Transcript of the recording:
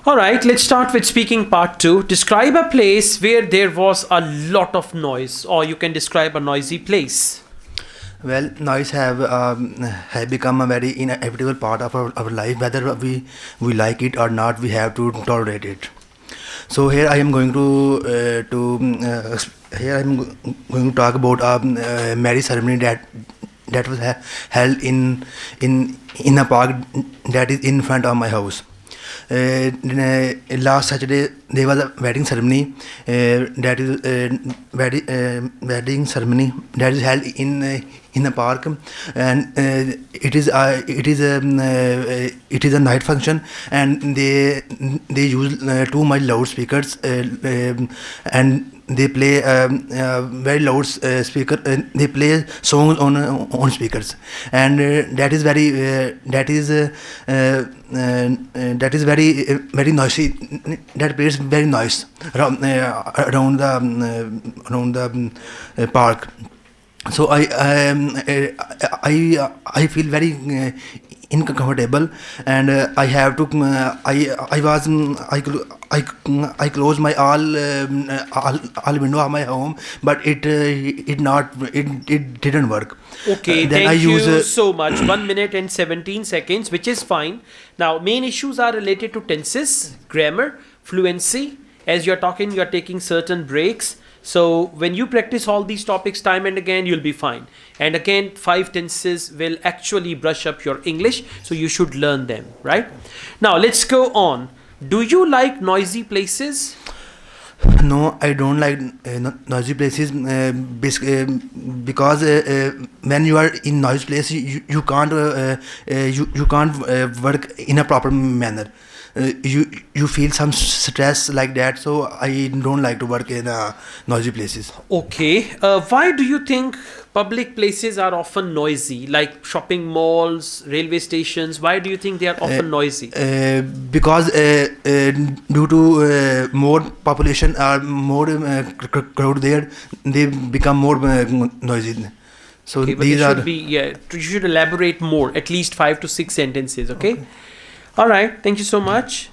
All right, let's start with speaking part 2. Describe a place where there was a lot of noise, or you can describe a noisy place. Well, noise have become a very inevitable part of our life. Whether we like it or not, we have to tolerate it. So here I am going to talk about a marriage ceremony that was held in a park that is in front of my house. Last Saturday there was a wedding ceremony wedding ceremony that is held in a park, and it is a night function, and they use too much loudspeakers, and they play very loud speaker. They play songs on speakers, and that is very noisy. That plays very noise around the park. So I feel very uncomfortable, and I have to I close my all window of my home, but it didn't work. Okay, Then thank I use you so much. 1 minute and 17 seconds, which is fine. Now, main issues are related to tenses, grammar, fluency. As you're talking, you're taking certain breaks. So when you practice all these topics time and again, you'll be fine. And again, 5 tenses will actually brush up your English. So you should learn them, right? Now, let's go on. Do you like noisy places? No, I don't like noisy places, because when you are in noisy place, you can't work in a proper manner. You feel some stress like that, so I don't like to work in noisy places. Okay. Why do you think public places are often noisy, like shopping malls, railway stations? Why do you think they are often noisy? Because due to more population or more crowd there, they become more noisy. So Okay, but these there are. should be, yeah, you should elaborate more, at least 5 to 6 sentences, okay? All right, thank you so much.